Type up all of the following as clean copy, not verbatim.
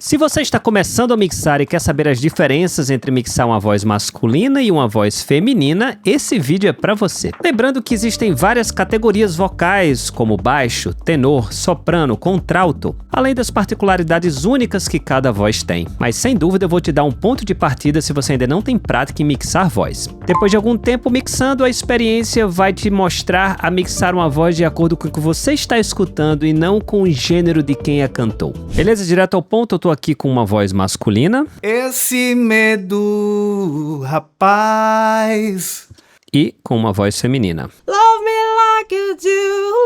Se você está começando a mixar e quer saber as diferenças entre mixar uma voz masculina e uma voz feminina, esse vídeo é para você. Lembrando que existem várias categorias vocais, como baixo, tenor, soprano, contralto, além das particularidades únicas que cada voz tem. Mas sem dúvida eu vou te dar um ponto de partida se você ainda não tem prática em mixar voz. Depois de algum tempo mixando, a experiência vai te mostrar a mixar uma voz de acordo com o que você está escutando e não com o gênero de quem a cantou. Beleza? Direto ao ponto, eu tô aqui com uma voz masculina. Esse medo, rapaz. E com uma voz feminina. Love me like you do,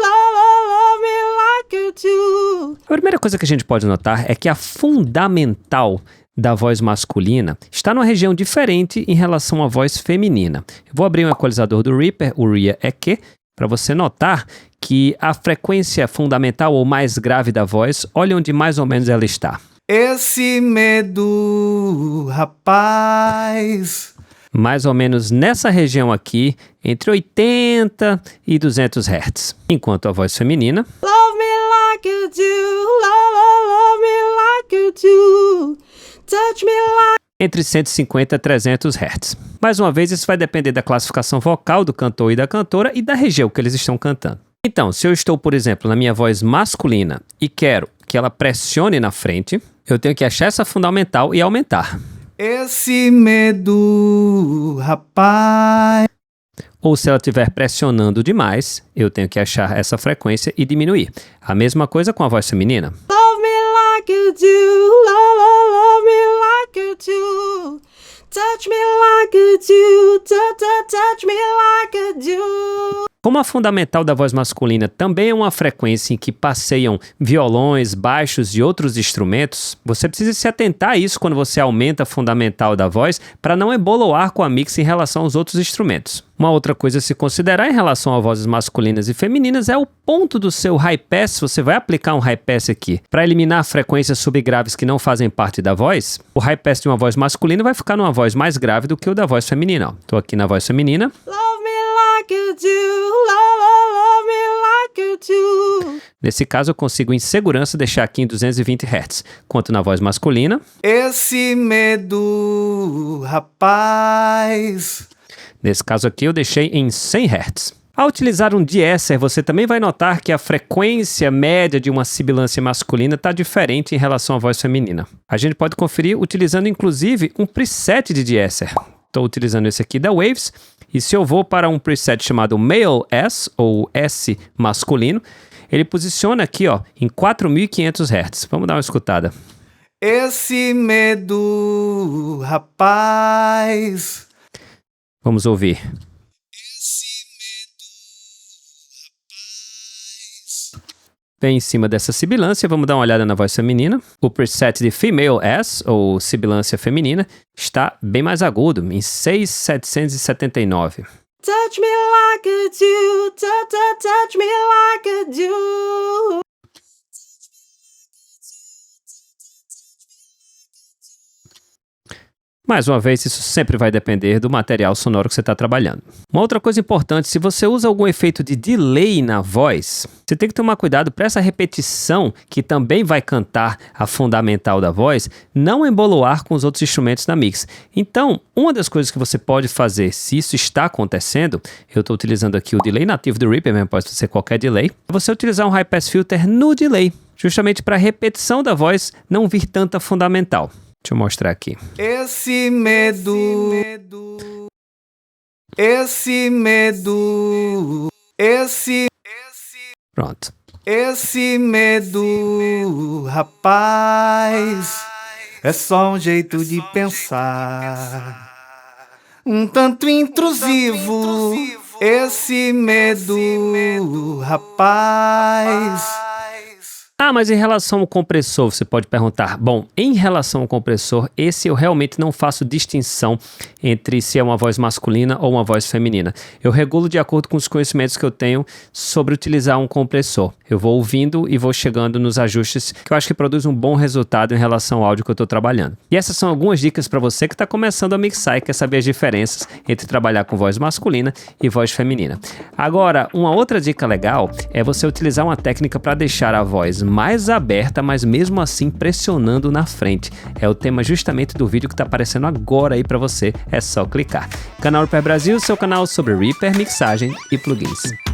love me like you do. A primeira coisa que a gente pode notar é que a fundamental da voz masculina está numa região diferente em relação à voz feminina. Eu vou abrir um equalizador do Reaper, o Ria EQ, para você notar que a frequência fundamental ou mais grave da voz, olha onde mais ou menos ela está. Esse medo, rapaz. Mais ou menos nessa região aqui, entre 80 e 200 Hz. Enquanto a voz feminina... Love me like you do, love me like you do. Touch me like... entre 150 a 300 Hz. Mais uma vez, isso vai depender da classificação vocal do cantor e da cantora e da região que eles estão cantando. Então, se eu estou, por exemplo, na minha voz masculina e quero que ela pressione na frente, eu tenho que achar essa fundamental e aumentar. Esse medo, rapaz. Ou se ela estiver pressionando demais, eu tenho que achar essa frequência e diminuir. A mesma coisa com a voz feminina. Love me like you do, love me like you do. Touch me like you do, touch me like you do. Como a fundamental da voz masculina também é uma frequência em que passeiam violões, baixos e outros instrumentos, você precisa se atentar a isso quando você aumenta a fundamental da voz para não emboloar com a mix em relação aos outros instrumentos. Uma outra coisa a se considerar em relação a vozes masculinas e femininas é o ponto do seu high pass. Você vai aplicar um high pass aqui para eliminar frequências subgraves que não fazem parte da voz. O high pass de uma voz masculina vai ficar numa voz mais grave do que o da voz feminina. Estou aqui na voz feminina. Love me like you do, love me like you do. Nesse caso, eu consigo em segurança deixar aqui em 220 Hz. Quanto na voz masculina... Esse medo, rapaz. Nesse caso aqui, eu deixei em 100 Hz. Ao utilizar um deesser, você também vai notar que a frequência média de uma sibilância masculina está diferente em relação à voz feminina. A gente pode conferir utilizando, inclusive, um preset de deesser. Estou utilizando esse aqui da Waves. E se eu vou para um preset chamado Male S, ou S masculino, ele posiciona aqui ó, em 4.500 Hz. Vamos dar uma escutada. Esse medo, rapaz. Vamos ouvir. Esse medo, rapaz. Bem em cima dessa sibilância, vamos dar uma olhada na voz feminina. O preset de Female S, ou sibilância feminina, está bem mais agudo, em 6.779. Touch me like you do, touch me like you do. Mais uma vez, isso sempre vai depender do material sonoro que você está trabalhando. Uma outra coisa importante, se você usa algum efeito de delay na voz, você tem que tomar cuidado para essa repetição, que também vai cantar a fundamental da voz, não emboloar com os outros instrumentos da mix. Então, uma das coisas que você pode fazer, se isso está acontecendo, eu estou utilizando aqui o delay nativo do Reaper, mas pode ser qualquer delay, é você utilizar um high pass filter no delay, justamente para a repetição da voz não vir tanta fundamental. Deixa eu mostrar aqui. Esse medo, esse medo, esse... Pronto. Esse medo, rapaz, é só um jeito de pensar, um tanto intrusivo. Esse medo, rapaz. Ah, mas em relação ao compressor, você pode perguntar. Bom, em relação ao compressor, esse eu realmente não faço distinção entre se é uma voz masculina ou uma voz feminina. Eu regulo de acordo com os conhecimentos que eu tenho sobre utilizar um compressor. Eu vou ouvindo e vou chegando nos ajustes que eu acho que produz um bom resultado em relação ao áudio que eu estou trabalhando. E essas são algumas dicas para você que está começando a mixar e quer saber as diferenças entre trabalhar com voz masculina e voz feminina. Agora, uma outra dica legal é você utilizar uma técnica para deixar a voz mais aberta, mas mesmo assim pressionando na frente. É o tema justamente do vídeo que tá aparecendo agora aí pra você, é só clicar. Canal Reaper Brasil, seu canal sobre Reaper, mixagem e plugins.